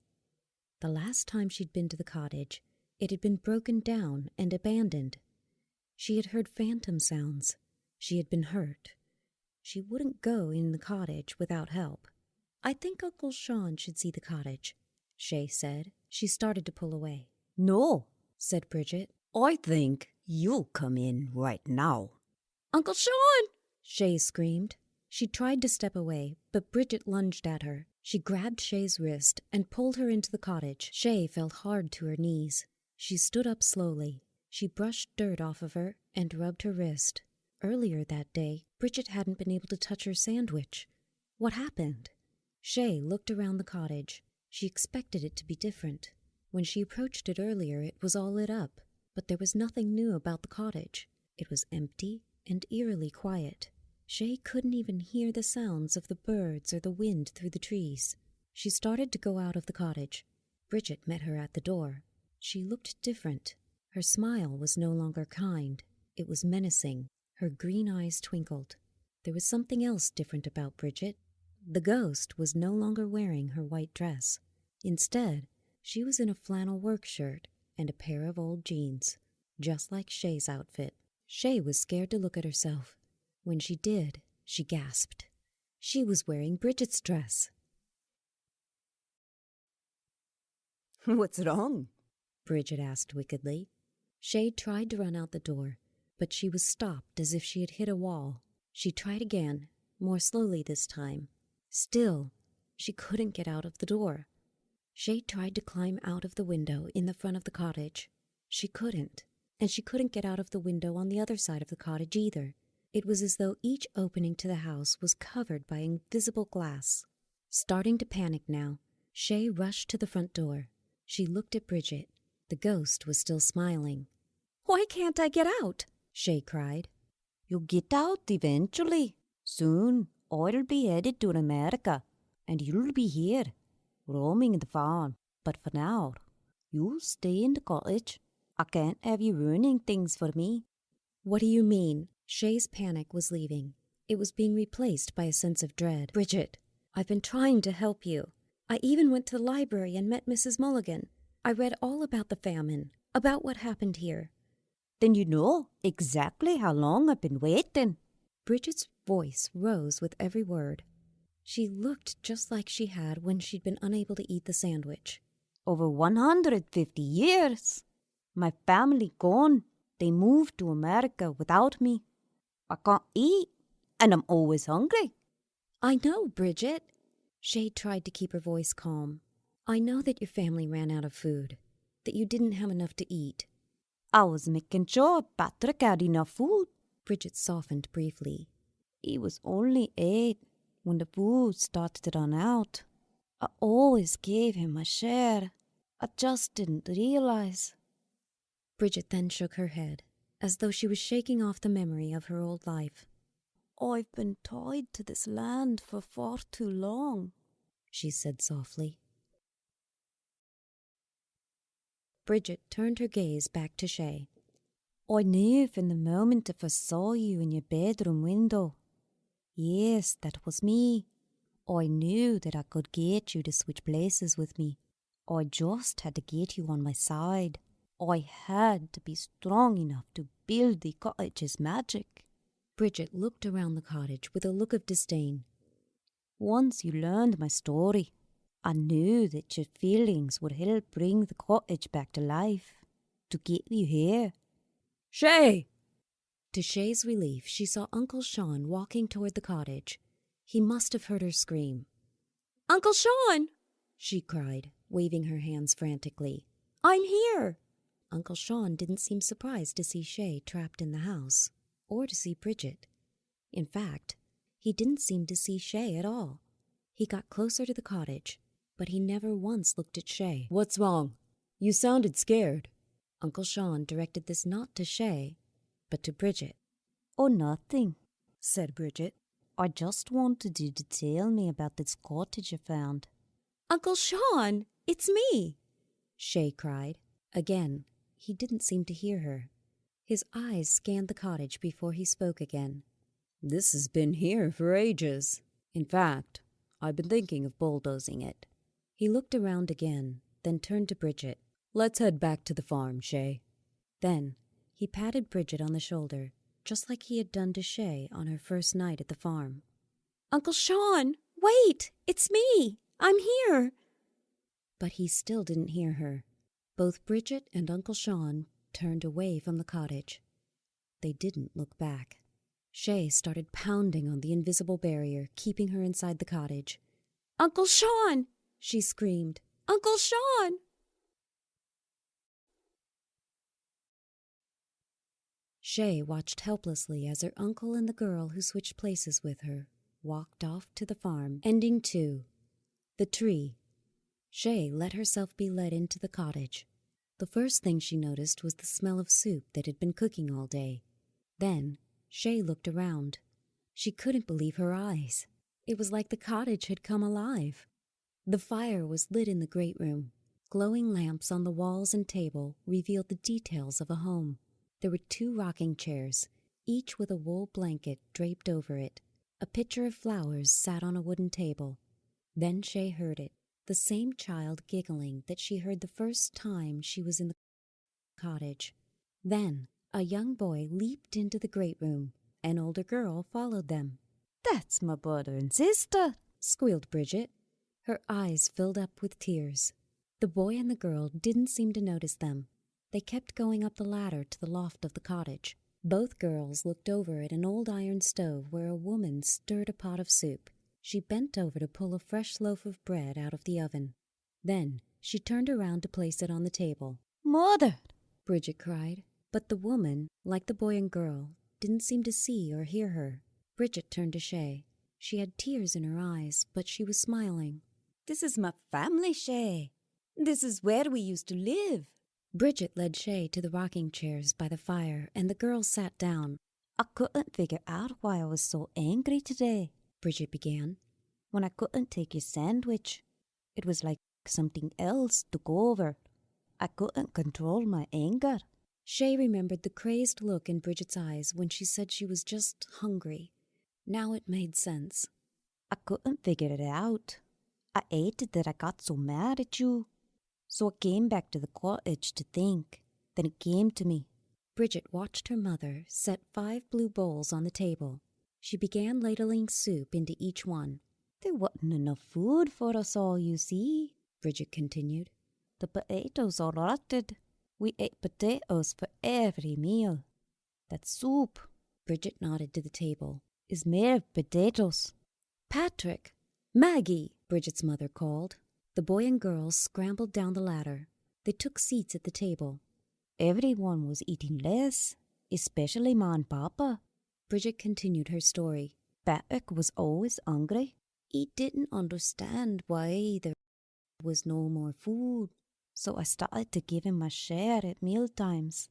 The last time she'd been to the cottage, it had been broken down and abandoned. She had heard phantom sounds. She had been hurt. She wouldn't go in the cottage without help. "I think Uncle Sean should see the cottage," Shay said. She started to pull away. No, said Bridget. I think you'll come in right now. "Uncle Sean!" Shay screamed. She tried to step away, but Bridget lunged at her. She grabbed Shay's wrist and pulled her into the cottage. Shay fell hard to her knees. She stood up slowly. She brushed dirt off of her and rubbed her wrist. Earlier that day, Bridget hadn't been able to touch her sandwich. What happened? Shay looked around the cottage. She expected it to be different. When she approached it earlier, it was all lit up, but there was nothing new about the cottage. It was empty and eerily quiet. Shay couldn't even hear the sounds of the birds or the wind through the trees. She started to go out of the cottage. Bridget met her at the door. She looked different. Her smile was no longer kind. It was menacing. Her green eyes twinkled. There was something else different about Bridget. The ghost was no longer wearing her white dress. Instead, she was in a flannel work shirt and a pair of old jeans, just like Shay's outfit. Shay was scared to look at herself. When she did, she gasped. She was wearing Bridget's dress. What's wrong? Bridget asked wickedly. Shay tried to run out the door, but she was stopped as if she had hit a wall. She tried again, more slowly this time. Still, she couldn't get out of the door. Shay tried to climb out of the window in the front of the cottage. She couldn't, and she couldn't get out of the window on the other side of the cottage either. It was as though each opening to the house was covered by invisible glass. Starting to panic now, Shay rushed to the front door. She looked at Bridget. The ghost was still smiling. "Why can't I get out?" Shay cried. You'll get out eventually. Soon, I'll be headed to America, and you'll be here, roaming the farm. But for now, you stay in the cottage. I can't have you ruining things for me. "What do you mean?" Shay's panic was leaving. It was being replaced by a sense of dread. "Bridget, I've been trying to help you. I even went to the library and met Mrs. Mulligan. I read all about the famine, about what happened here." Then you know exactly how long I've been waiting. Bridget's voice rose with every word. She looked just like she had when she'd been unable to eat the sandwich. Over 150 years. My family gone. They moved to America without me. I can't eat, and I'm always hungry. "I know, Bridget." Shay tried to keep her voice calm. "I know that your family ran out of food, that you didn't have enough to eat." I was making sure Patrick had enough food. Bridget softened briefly. He was only 8 when the food started to run out. I always gave him a share. I just didn't realize. Bridget then shook her head, as though she was shaking off the memory of her old life. I've been tied to this land for far too long, she said softly. Bridget turned her gaze back to Shay. I knew from the moment I first saw you in your bedroom window. Yes, that was me. I knew that I could get you to switch places with me. I just had to get you on my side. I had to be strong enough to build the cottage's magic. Bridget looked around the cottage with a look of disdain. Once you learned my story, I knew that your feelings would help bring the cottage back to life, to get you here. Shay! To Shay's relief, she saw Uncle Sean walking toward the cottage. He must have heard her scream. Uncle Sean! She cried, waving her hands frantically. I'm here! Uncle Sean didn't seem surprised to see Shay trapped in the house, or to see Bridget. In fact, he didn't seem to see Shay at all. He got closer to the cottage, but he never once looked at Shay. What's wrong? You sounded scared. Uncle Sean directed this not to Shay, but to Bridget. Oh, nothing, said Bridget. I just wanted you to tell me about this cottage you found. Uncle Sean! It's me!" Shay cried. Again, he didn't seem to hear her. His eyes scanned the cottage before he spoke again. "This has been here for ages. In fact, I've been thinking of bulldozing it." He looked around again, then turned to Bridget. "Let's head back to the farm, Shay." Then he patted Bridget on the shoulder, just like he had done to Shay on her first night at the farm. "Uncle Sean, wait! It's me! I'm here!" But he still didn't hear her. Both Bridget and Uncle Sean turned away from the cottage. They didn't look back. Shay started pounding on the invisible barrier, keeping her inside the cottage. "Uncle Sean!" she screamed. "Uncle Sean!" Shay watched helplessly as her uncle and the girl who switched places with her walked off to the farm, ending to the tree. Shay let herself be led into the cottage. The first thing she noticed was the smell of soup that had been cooking all day. Then Shay looked around. She couldn't believe her eyes. It was like the cottage had come alive. The fire was lit in the great room. Glowing lamps on the walls and table revealed the details of a home. There were 2 rocking chairs, each with a wool blanket draped over it. A pitcher of flowers sat on a wooden table. Then Shay heard it, the same child giggling that she heard the first time she was in the cottage. Then a young boy leaped into the great room. An older girl followed them. "That's my brother and sister," squealed Bridget. Her eyes filled up with tears. The boy and the girl didn't seem to notice them. They kept going up the ladder to the loft of the cottage. Both girls looked over at an old iron stove where a woman stirred a pot of soup. She bent over to pull a fresh loaf of bread out of the oven. Then she turned around to place it on the table. "Mother!" Bridget cried. But the woman, like the boy and girl, didn't seem to see or hear her. Bridget turned to Shay. She had tears in her eyes, but she was smiling. "This is my family, Shay. This is where we used to live." Bridget led Shay to the rocking chairs by the fire, and the girls sat down. "I couldn't figure out why I was so angry today," Bridget began. "When I couldn't take your sandwich. It was like something else took over. I couldn't control my anger." Shay remembered the crazed look in Bridget's eyes when she said she was just hungry. Now it made sense. "I couldn't figure it out. I hated that I got so mad at you. So I came back to the cottage to think. Then it came to me." Bridget watched her mother set 5 blue bowls on the table. She began ladling soup into each one. "There wasn't enough food for us all, you see," Bridget continued. "The potatoes all rotted. We ate potatoes for every meal. That soup," Bridget nodded to the table, "is made of potatoes." "Patrick! Maggie!" Bridget's mother called. The boy and girls scrambled down the ladder. They took seats at the table. "Everyone was eating less, especially Ma and Papa." Bridget continued her story. "Patrick was always hungry. He didn't understand why there was no more food. So I started to give him my share at meal times."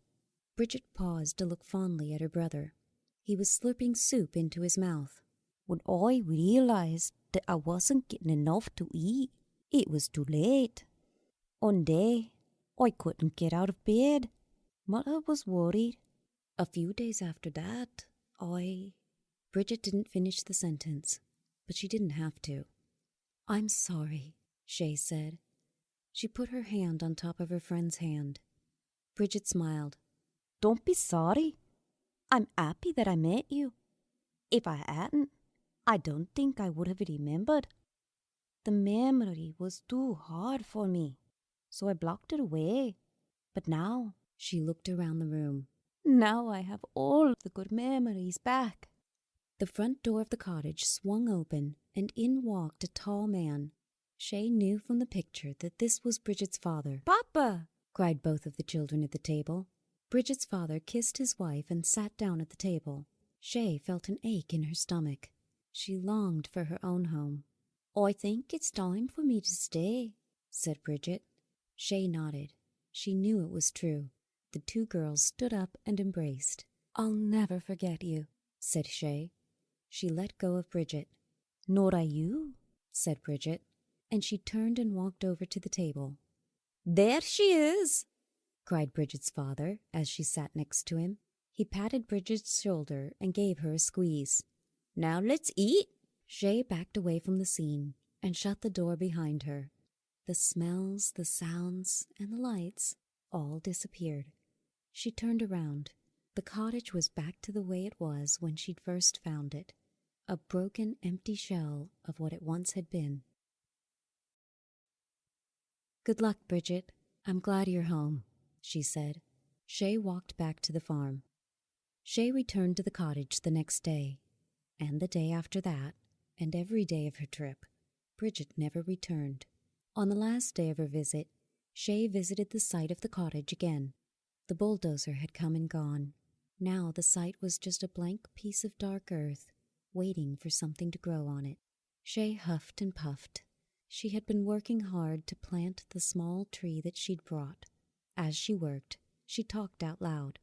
Bridget paused to look fondly at her brother. He was slurping soup into his mouth. "When I realized that I wasn't getting enough to eat, it was too late. One day, I couldn't get out of bed. Mother was worried." A few days after that, Bridget didn't finish the sentence, but she didn't have to. "I'm sorry," Shay said. She put her hand on top of her friend's hand. Bridget smiled. "Don't be sorry. I'm happy that I met you. If I hadn't, I don't think I would have remembered. The memory was too hard for me, so I blocked it away. But now," she looked around the room, "now I have all the good memories back." The front door of the cottage swung open, and in walked a tall man. Shay knew from the picture that this was Bridget's father. "Papa!" cried both of the children at the table. Bridget's father kissed his wife and sat down at the table. Shay felt an ache in her stomach. She longed for her own home. "I think it's time for me to stay," said Bridget. Shay nodded. She knew it was true. The 2 girls stood up and embraced. "I'll never forget you," said Shay. She let go of Bridget. "Nor I you," said Bridget. and she turned and walked over to the table. "There she is!" cried Bridget's father as she sat next to him. He patted Bridget's shoulder and gave her a squeeze. "Now let's eat." Shay backed away from the scene and shut the door behind her. The smells, the sounds, and the lights all disappeared. She turned around. The cottage was back to the way it was when she'd first found it, a broken, empty shell of what it once had been. "Good luck, Bridget. I'm glad you're home," she said. Shay walked back to the farm. Shay returned to the cottage the next day, and the day after that, and every day of her trip. Bridget never returned. On the last day of her visit, Shay visited the site of the cottage again. The bulldozer had come and gone. Now the site was just a blank piece of dark earth, waiting for something to grow on it. Shay huffed and puffed. She had been working hard to plant the small tree that she'd brought. As she worked, she talked out loud.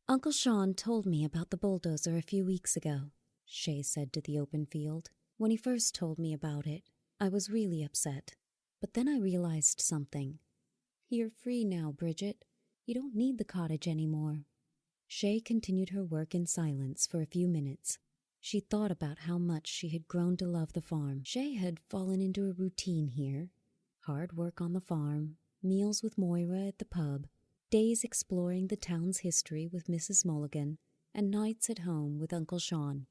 "Uncle Sean told me about the bulldozer a few weeks ago," Shay said to the open field. "When he first told me about it, I was really upset. But then I realized something. You're free now, Bridget. You don't need the cottage anymore." Shay continued her work in silence for a few minutes. She thought about how much she had grown to love the farm. Shay had fallen into a routine here. Hard work on the farm, meals with Moira at the pub, days exploring the town's history with Mrs. Mulligan, and nights at home with Uncle Sean.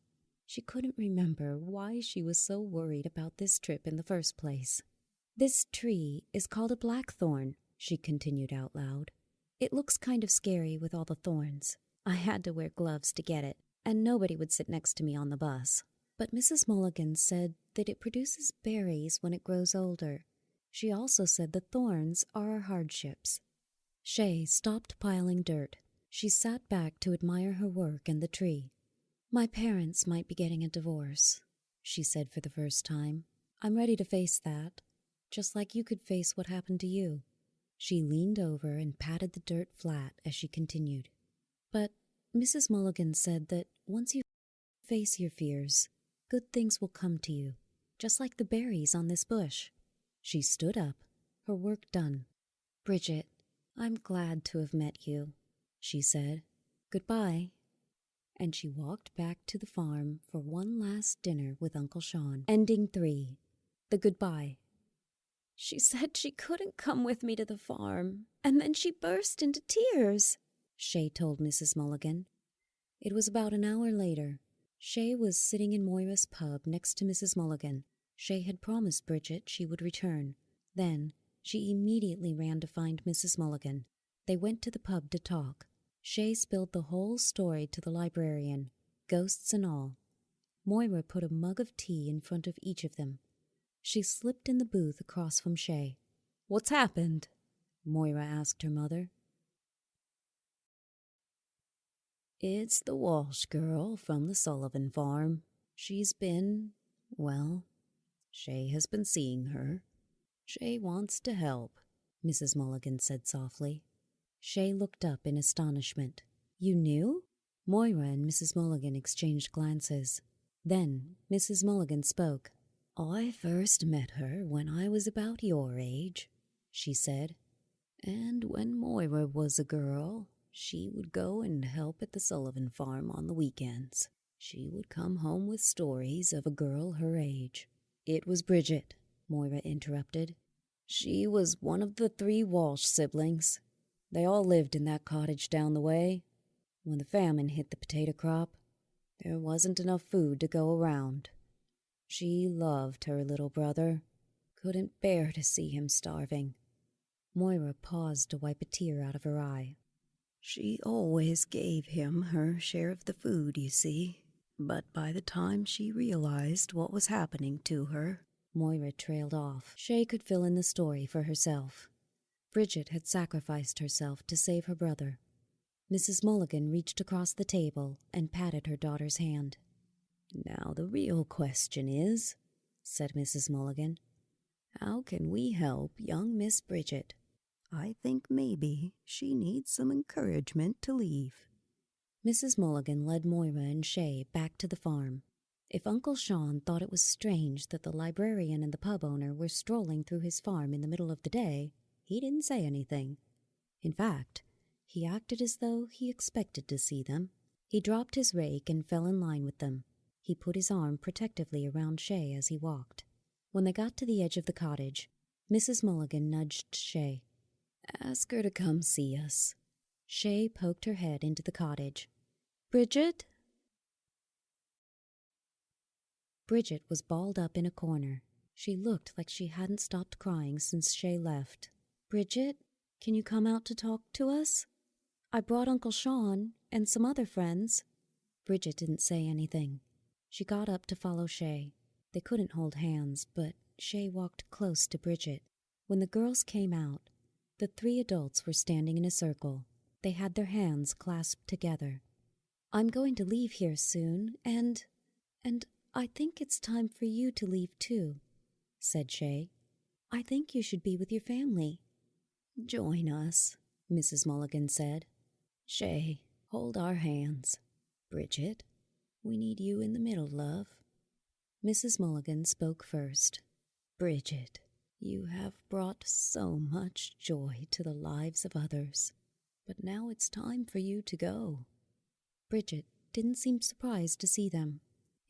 She couldn't remember why she was so worried about this trip in the first place. "This tree is called a blackthorn," she continued out loud. "It looks kind of scary with all the thorns. I had to wear gloves to get it, and nobody would sit next to me on the bus. But Mrs. Mulligan said that it produces berries when it grows older. She also said the thorns are our hardships." Shay stopped piling dirt. She sat back to admire her work and the tree. "My parents might be getting a divorce," she said for the first time. "I'm ready to face that, just like you could face what happened to you." She leaned over and patted the dirt flat as she continued. "But Mrs. Mulligan said that once you face your fears, good things will come to you, just like the berries on this bush." She stood up, her work done. "Bridget, I'm glad to have met you," she said. "Goodbye." And she walked back to the farm for one last dinner with Uncle Sean. Ending 3. The Goodbye. "She said she couldn't come with me to the farm, and then she burst into tears," Shay told Mrs. Mulligan. It was about an hour later. Shay was sitting in Moira's pub next to Mrs. Mulligan. Shay had promised Bridget she would return. Then she immediately ran to find Mrs. Mulligan. They went to the pub to talk. Shay spilled the whole story to the librarian, ghosts and all. Moira put a mug of tea in front of each of them. She slipped in the booth across from Shay. "What's happened?" Moira asked her mother. "It's the Walsh girl from the Sullivan farm. She's been, well, Shay has been seeing her. Shay wants to help," Mrs. Mulligan said softly. Shay looked up in astonishment. "You knew?" Moira and Mrs. Mulligan exchanged glances. Then Mrs. Mulligan spoke. "I first met her when I was about your age," she said. "And when Moira was a girl, she would go and help at the Sullivan farm on the weekends. She would come home with stories of a girl her age." "It was Bridget," Moira interrupted. "She was one of the 3 Walsh siblings. They all lived in that cottage down the way. When the famine hit the potato crop, there wasn't enough food to go around. She loved her little brother, couldn't bear to see him starving." Moira paused to wipe a tear out of her eye. "She always gave him her share of the food, you see. But by the time she realized what was happening to her..." Moira trailed off. Shay could fill in the story for herself. Bridget had sacrificed herself to save her brother. Mrs. Mulligan reached across the table and patted her daughter's hand. "Now the real question is," said Mrs. Mulligan, "how can we help young Miss Bridget? I think maybe she needs some encouragement to leave." Mrs. Mulligan led Moira and Shay back to the farm. If Uncle Sean thought it was strange that the librarian and the pub owner were strolling through his farm in the middle of the day, he didn't say anything. In fact, he acted as though he expected to see them. He dropped his rake and fell in line with them. He put his arm protectively around Shay as he walked. When they got to the edge of the cottage, Mrs. Mulligan nudged Shay. "Ask her to come see us." Shay poked her head into the cottage. "Bridget?" Bridget was balled up in a corner. She looked like she hadn't stopped crying since Shay left. "Bridget, can you come out to talk to us? I brought Uncle Sean and some other friends." Bridget didn't say anything. She got up to follow Shay. They couldn't hold hands, but Shay walked close to Bridget. When the girls came out, the 3 adults were standing in a circle. They had their hands clasped together. "I'm going to leave here soon, and I think it's time for you to leave too," said Shay. "I think you should be with your family." "Join us," Mrs. Mulligan said. "Shay, hold our hands. Bridget, we need you in the middle, love." Mrs. Mulligan spoke first. "Bridget, you have brought so much joy to the lives of others, but now it's time for you to go." Bridget didn't seem surprised to see them.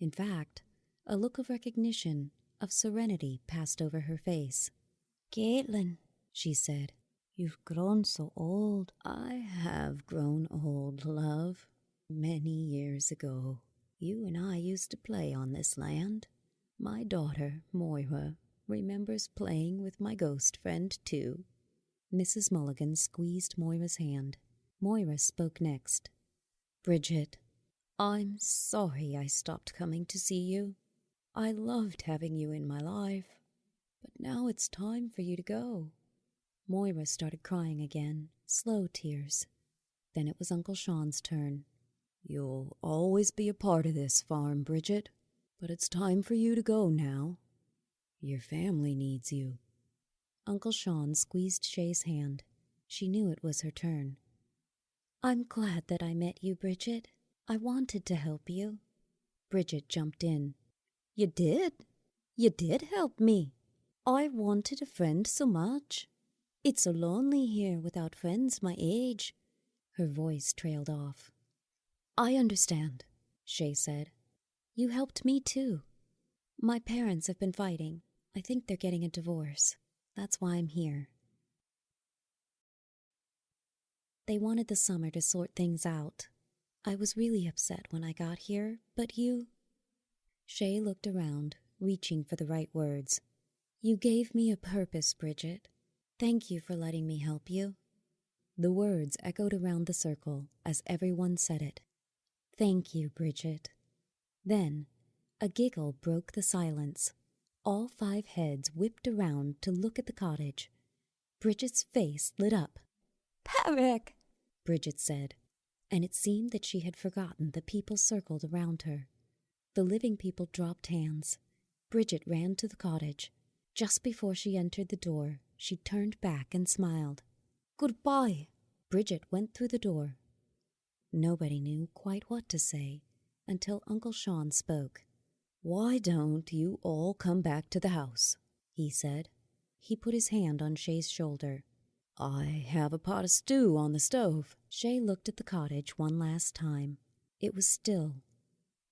In fact, a look of recognition, of serenity passed over her face. "Caitlin," she said. "you've grown so old." "I have grown old, love. Many years ago, you and I used to play on this land. My daughter, Moira, remembers playing with my ghost friend, too." Mrs. Mulligan squeezed Moira's hand. Moira spoke next. "Bridget, I'm sorry I stopped coming to see you. I loved having you in my life, but now it's time for you to go." Moira started crying again, slow tears. Then it was Uncle Sean's turn. "You'll always be a part of this farm, Bridget, but it's time for you to go now. Your family needs you." Uncle Sean squeezed Shay's hand. She knew it was her turn. "I'm glad that I met you, Bridget. I wanted to help you." Bridget jumped in. "You did? You did help me. I wanted a friend so much. It's so lonely here without friends my age." Her voice trailed off. "I understand," Shay said. "You helped me too. My parents have been fighting. I think they're getting a divorce. That's why I'm here." They wanted the summer to sort things out. I was really upset when I got here, but you... Shay looked around, reaching for the right words. "You gave me a purpose, Bridget. Thank you for letting me help you." The words echoed around the circle as everyone said it. "Thank you, Bridget." Then, a giggle broke the silence. All 5 heads whipped around to look at the cottage. Bridget's face lit up. "Peric!" Bridget said, and it seemed that she had forgotten the people circled around her. The living people dropped hands. Bridget ran to the cottage. Just before she entered the door, she turned back and smiled. "Goodbye." Bridget went through the door. Nobody knew quite what to say until Uncle Sean spoke. "Why don't you all come back to the house?" he said. He put his hand on Shay's shoulder. "I have a pot of stew on the stove." Shay looked at the cottage one last time. It was still.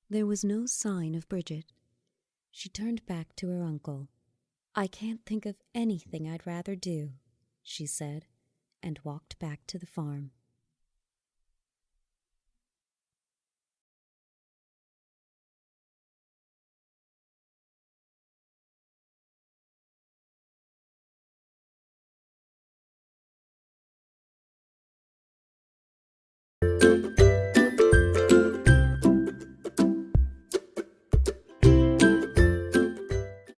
There was no sign of Bridget. She turned back to her uncle. "I can't think of anything I'd rather do," she said, and walked back to the farm.